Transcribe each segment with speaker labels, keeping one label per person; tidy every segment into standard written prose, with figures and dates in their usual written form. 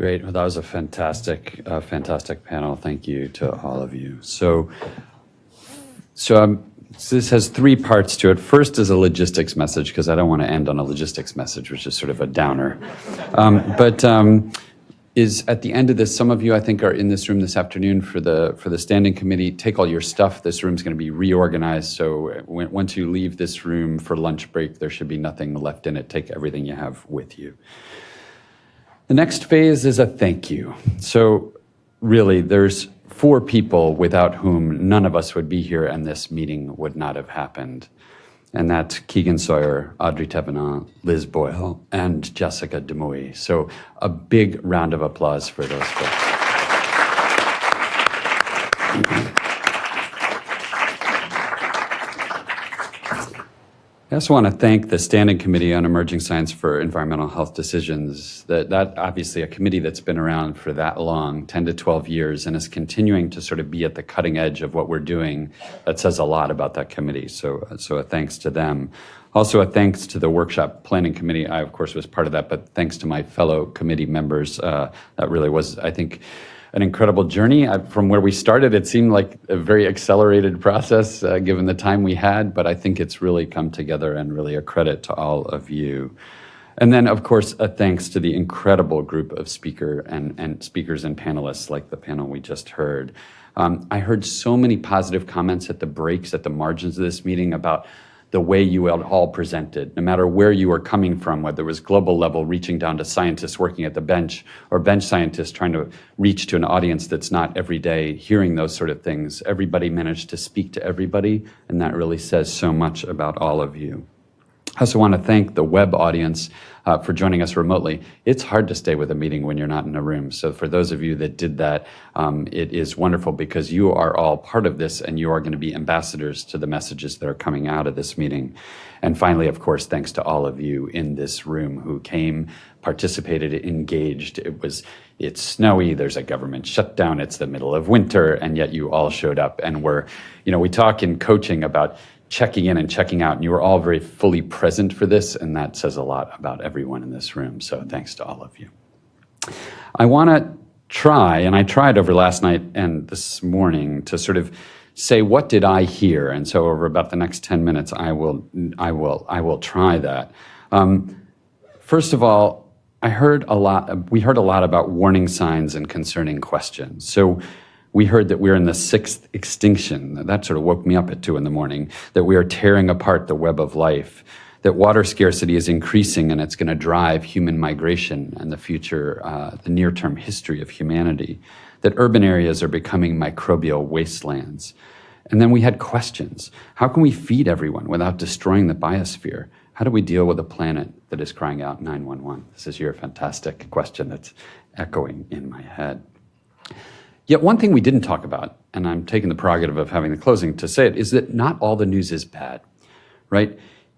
Speaker 1: Great. Well, that was a fantastic panel. Thank you to all of you. So this has three parts to it. First is a logistics message, because I don't want to end on a logistics message, which is sort of a downer. Is at the end of this, some of you I think are in this room this afternoon for the standing committee. Take all your stuff. This room's going to be reorganized. So once you leave this room for lunch break, there should be nothing left in it. Take everything you have with you. The next phase is a thank you. So really, there's 4 people without whom none of us would be here and this meeting would not have happened. And that's Keegan Sawyer, Audrey Thévenin, Liz Boyle, and Jessica Demouy. So a big round of applause for those folks. I also want to thank the Standing Committee on Emerging Science for Environmental Health Decisions. That obviously a committee that's been around for that long, 10 to 12 years, and is continuing to sort of be at the cutting edge of what we're doing. That says a lot about that committee. So a thanks to them. Also a thanks to the Workshop Planning Committee. I, of course, was part of that, but thanks to my fellow committee members. That really was, I think, an incredible journey. From where we started, it seemed like a very accelerated process given the time we had, but I think it's really come together, and really a credit to all of you. And then, of course, a thanks to the incredible group of speakers and panelists like the panel we just heard. I heard so many positive comments at the breaks, at the margins of this meeting about the way you all presented, no matter where you were coming from, whether it was global level, reaching down to scientists working at the bench, or bench scientists trying to reach to an audience that's not every day hearing those sort of things. Everybody managed to speak to everybody, and that really says so much about all of you. I also want to thank the web audience for joining us remotely. It's hard to stay with a meeting when you're not in a room. So for those of you that did that, it is wonderful, because you are all part of this, and you are going to be ambassadors to the messages that are coming out of this meeting. And finally, of course, thanks to all of you in this room who came, participated, engaged. It's snowy, there's a government shutdown, it's the middle of winter, and yet you all showed up. And we talk in coaching about checking in and checking out, and you were all very fully present for this, and that says a lot about everyone in this room. So thanks to all of you. I want to try, and I tried over last night and this morning, to sort of say, what did I hear? And so over about the next 10 minutes, I will try that. First of all, we heard a lot about warning signs and concerning questions. So we heard that we're in the 6th extinction. That sort of woke me up at 2 a.m, that we are tearing apart the web of life, that water scarcity is increasing and it's going to drive human migration and the future, the near-term history of humanity, that urban areas are becoming microbial wastelands. And then we had questions. How can we feed everyone without destroying the biosphere? How do we deal with a planet that is crying out 911? This is your fantastic question that's echoing in my head. Yet one thing we didn't talk about, and I'm taking the prerogative of having the closing to say it, is that not all the news is bad, right?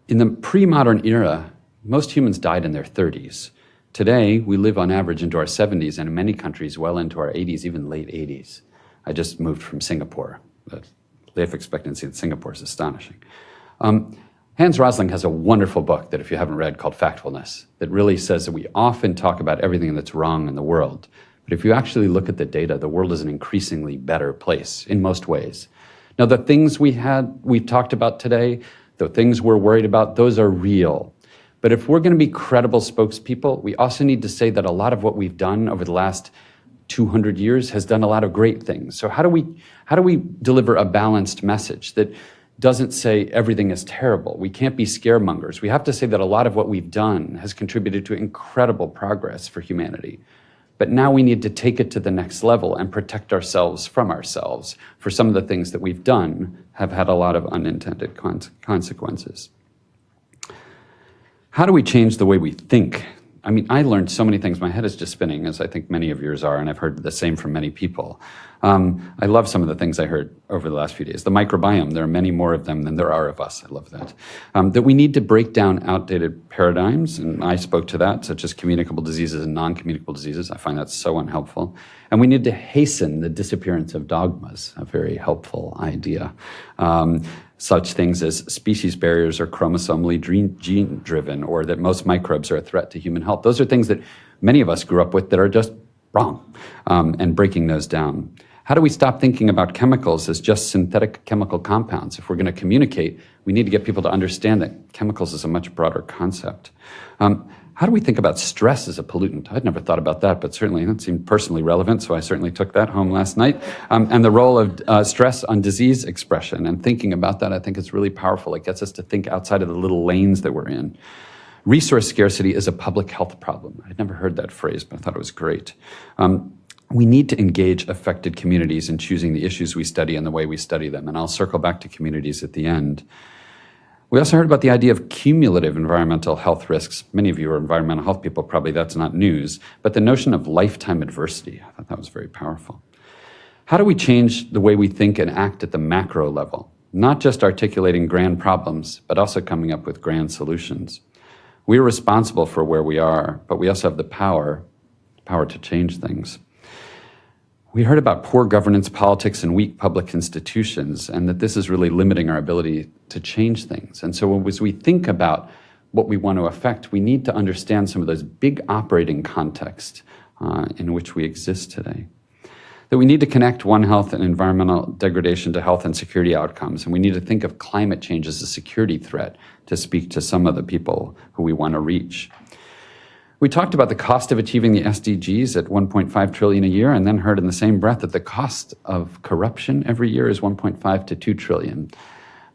Speaker 1: In the pre-modern era, most humans died in their 30s. Today, we live on average into our 70s, and in many countries, well into our 80s, even late 80s. I just moved from Singapore. The life expectancy in Singapore is astonishing. Hans Rosling has a wonderful book that, if you haven't read, called Factfulness, that really says that we often talk about everything that's wrong in the world. But if you actually look at the data, the world is an increasingly better place in most ways. Now, the things we've talked about today, the things we're worried about, those are real. But if we're going to be credible spokespeople, we also need to say that a lot of what we've done over the last 200 years has done a lot of great things. So how do we deliver a balanced message that doesn't say everything is terrible? We can't be scaremongers. We have to say that a lot of what we've done has contributed to incredible progress for humanity. But now we need to take it to the next level and protect ourselves from ourselves, for some of the things that we've done have had a lot of unintended consequences. How do we change the way we think? I mean, I learned so many things. My head is just spinning, as I think many of yours are, and I've heard the same from many people. I love some of the things I heard over the last few days. The microbiome, there are many more of them than there are of us. I love that. That we need to break down outdated paradigms, and I spoke to that, such as communicable diseases and non-communicable diseases. I find that so unhelpful. And we need to hasten the disappearance of dogmas, a very helpful idea. Such things as species barriers are chromosomally gene-driven, or that most microbes are a threat to human health. Those are things that many of us grew up with that are just wrong, and breaking those down. How do we stop thinking about chemicals as just synthetic chemical compounds? If we're going to communicate, we need to get people to understand that chemicals is a much broader concept. How do we think about stress as a pollutant? I'd never thought about that, but certainly that seemed personally relevant, so I certainly took that home last night. And the role of stress on disease expression, and thinking about that, I think is really powerful. It gets us to think outside of the little lanes that we're in. Resource scarcity is a public health problem. I'd never heard that phrase, but I thought it was great. We need to engage affected communities in choosing the issues we study and the way we study them, and I'll circle back to communities at the end. We also heard about the idea of cumulative environmental health risks. Many of you are environmental health people, probably that's not news, but the notion of lifetime adversity, I thought that was very powerful. How do we change the way we think and act at the macro level? Not just articulating grand problems, but also coming up with grand solutions. We are responsible for where we are, but we also have the power to change things. We heard about poor governance, politics, and weak public institutions, and that this is really limiting our ability to change things. And so as we think about what we want to affect, we need to understand some of those big operating contexts in which we exist today. That we need to connect One Health and environmental degradation to health and security outcomes, and we need to think of climate change as a security threat to speak to some of the people who we want to reach. We talked about the cost of achieving the SDGs at $1.5 trillion a year, and then heard in the same breath that the cost of corruption every year is $1.5 to $2 trillion.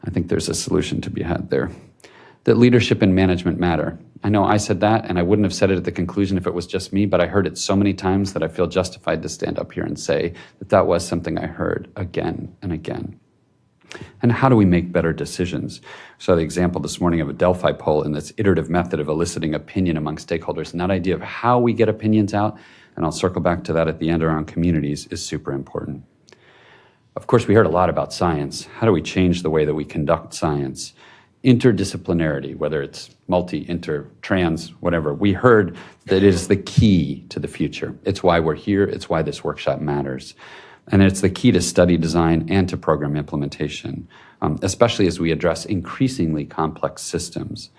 Speaker 1: I think there's a solution to be had there. That leadership and management matter. I know I said that, and I wouldn't have said it at the conclusion if it was just me, but I heard it so many times that I feel justified to stand up here and say that that was something I heard again and again. And how do we make better decisions? So the example this morning of a Delphi poll in this iterative method of eliciting opinion among stakeholders, and that idea of how we get opinions out, and I'll circle back to that at the end around communities, is super important. Of course, we heard a lot about science. How do we change the way that we conduct science? Interdisciplinarity, whether it's multi, inter, trans, whatever. We heard that it is the key to the future. It's why we're here. It's why this workshop matters. And it's the key to study design and to program implementation, especially as we address increasingly complex systems,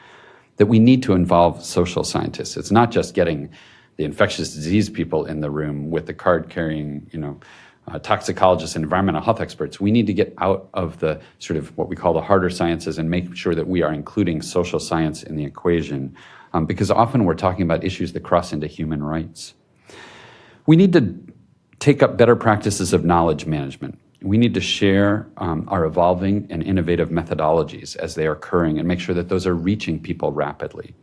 Speaker 1: that we need to involve social scientists. It's not just getting the infectious disease people in the room with the card-carrying, toxicologists and environmental health experts. We need to get out of the sort of what we call the harder sciences and make sure that we are including social science in the equation, because often we're talking about issues that cross into human rights. We need to take up better practices of knowledge management. We need to share our evolving and innovative methodologies as they are occurring and make sure that those are reaching people rapidly.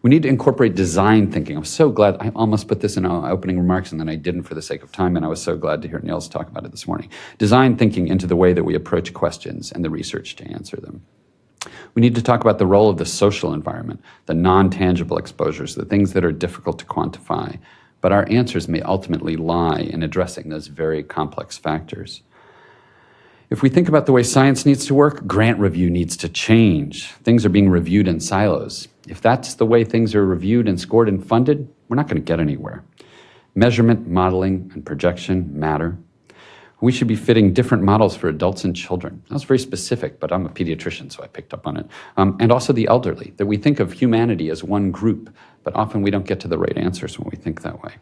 Speaker 1: We need to incorporate design thinking. I'm so glad, I almost put this in our opening remarks and then I didn't for the sake of time, and I was so glad to hear Niels talk about it this morning. Design thinking into the way that we approach questions and the research to answer them. We need to talk about the role of the social environment, the non-tangible exposures, the things that are difficult to quantify, but our answers may ultimately lie in addressing those very complex factors. If we think about the way science needs to work, grant review needs to change. Things are being reviewed in silos. If that's the way things are reviewed and scored and funded, we're not going to get anywhere. Measurement, modeling, and projection matter. We should be fitting different models for adults and children. That was very specific, but I'm a pediatrician, so I picked up on it. And also the elderly, that we think of humanity as one group, but often we don't get to the right answers when we think that way.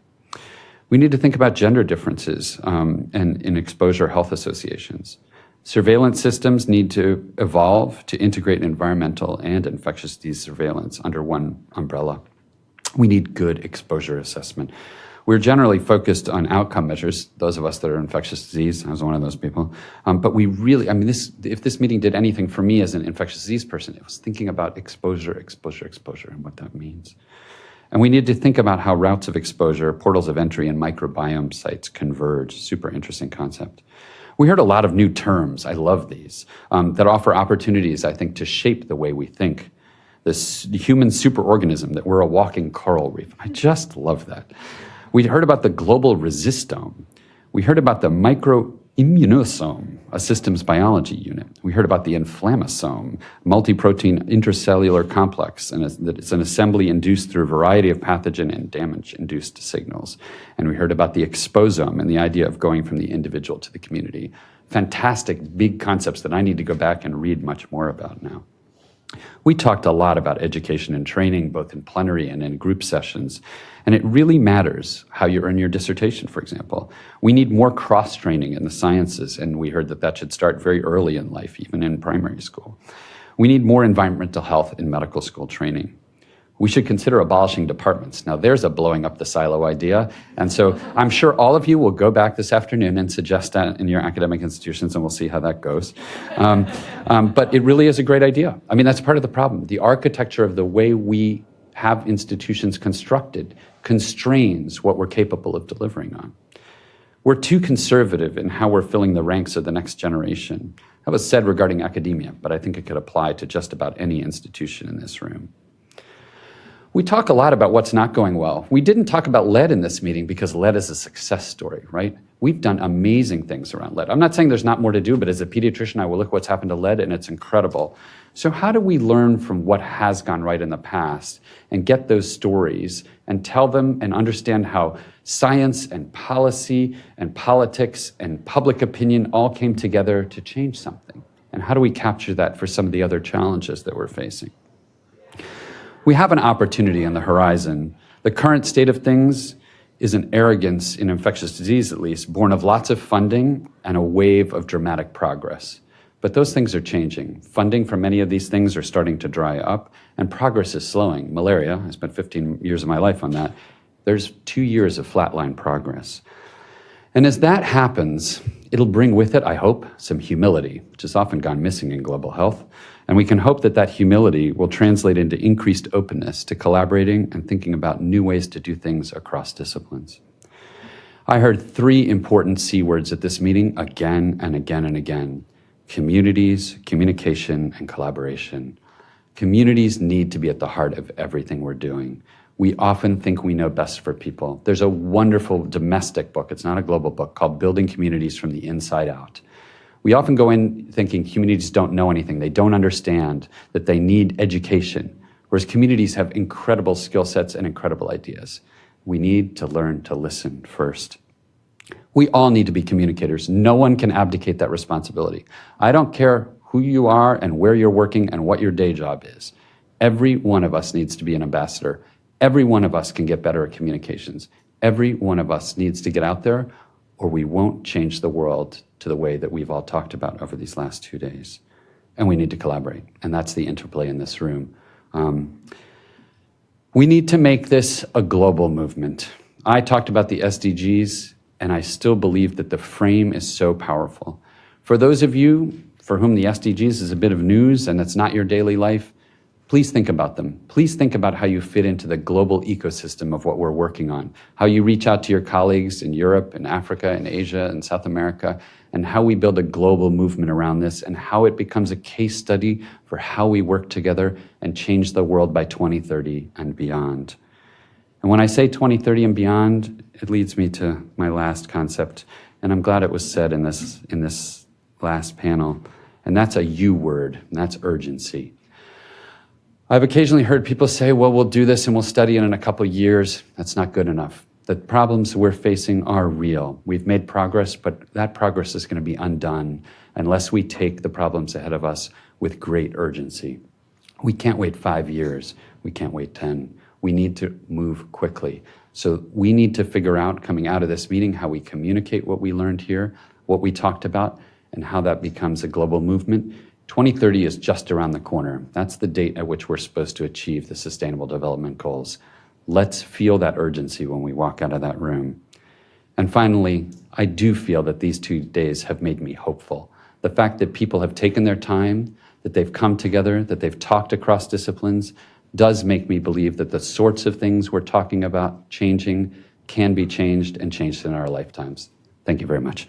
Speaker 1: We need to think about gender differences and in exposure health associations. Surveillance systems need to evolve to integrate environmental and infectious disease surveillance under one umbrella. We need good exposure assessment. We're generally focused on outcome measures, those of us that are infectious disease. I was one of those people. But we really, if this meeting did anything for me as an infectious disease person, it was thinking about exposure, and what that means. And we need to think about how routes of exposure, portals of entry, and microbiome sites converge. Super interesting concept. We heard a lot of new terms, I love these, that offer opportunities, I think, to shape the way we think. This human superorganism, that we're a walking coral reef. I just love that. We heard about the global resistome. We heard about the microimmunosome, a systems biology unit. We heard about the inflammasome, multi-protein intracellular complex, and that it's an assembly induced through a variety of pathogen and damage-induced signals. And we heard about the exposome and the idea of going from the individual to the community. Fantastic, big concepts that I need to go back and read much more about now. We talked a lot about education and training, both in plenary and in group sessions, and it really matters how you earn your dissertation, for example. We need more cross-training in the sciences, and we heard that that should start very early in life, even in primary school. We need more environmental health in medical school training. We should consider abolishing departments. Now, there's a blowing up the silo idea, and so I'm sure all of you will go back this afternoon and suggest that in your academic institutions, and we'll see how that goes. But it really is a great idea. I mean, that's part of the problem. The architecture of the way we have institutions constructed constrains what we're capable of delivering on. We're too conservative in how we're filling the ranks of the next generation. That was said regarding academia, but I think it could apply to just about any institution in this room. We talk a lot about what's not going well. We didn't talk about lead in this meeting because lead is a success story, right? We've done amazing things around lead. I'm not saying there's not more to do, but as a pediatrician, I will look what's happened to lead, and it's incredible. So how do we learn from what has gone right in the past and get those stories and tell them and understand how science and policy and politics and public opinion all came together to change something? And how do we capture that for some of the other challenges that we're facing? We have an opportunity on the horizon. The current state of things is an arrogance in infectious disease, at least, born of lots of funding and a wave of dramatic progress. But those things are changing. Funding for many of these things are starting to dry up, and progress is slowing. Malaria, I spent 15 years of my life on that. There's 2 years of flatline progress. And as that happens, it'll bring with it, I hope, some humility, which has often gone missing in global health. And we can hope that that humility will translate into increased openness to collaborating and thinking about new ways to do things across disciplines. I heard 3 important C words at this meeting again and again and again: communities, communication, and collaboration. Communities need to be at the heart of everything we're doing. We often think we know best for people. There's a wonderful domestic book, it's not a global book, called Building Communities from the Inside Out. We often go in thinking communities don't know anything. They don't understand that they need education, whereas communities have incredible skill sets and incredible ideas. We need to learn to listen first. We all need to be communicators. No one can abdicate that responsibility. I don't care who you are and where you're working and what your day job is. Every one of us needs to be an ambassador. Every one of us can get better at communications. Every one of us needs to get out there, or we won't change the world to the way that we've all talked about over these last 2 days. And we need to collaborate, and that's the interplay in this room. We need to make this a global movement. I talked about the SDGs, and I still believe that the frame is so powerful. For those of you for whom the SDGs is a bit of news and it's not your daily life, please think about them. Please think about how you fit into the global ecosystem of what we're working on, how you reach out to your colleagues in Europe and Africa and Asia and South America, and how we build a global movement around this, and how it becomes a case study for how we work together and change the world by 2030 and beyond. And when I say 2030 and beyond, it leads me to my last concept, and I'm glad it was said in this last panel, and that's a U word, and that's urgency. I've occasionally heard people say, well, we'll do this and we'll study it in a couple years. That's not good enough. The problems we're facing are real. We've made progress, but that progress is going to be undone unless we take the problems ahead of us with great urgency. We can't wait 5 years. We can't wait 10. We need to move quickly. So we need to figure out, coming out of this meeting, how we communicate what we learned here, what we talked about, and how that becomes a global movement. 2030 is just around the corner. That's the date at which we're supposed to achieve the Sustainable Development Goals. Let's feel that urgency when we walk out of that room. And finally, I do feel that these 2 days have made me hopeful. The fact that people have taken their time, that they've come together, that they've talked across disciplines, does make me believe that the sorts of things we're talking about changing can be changed and changed in our lifetimes. Thank you very much.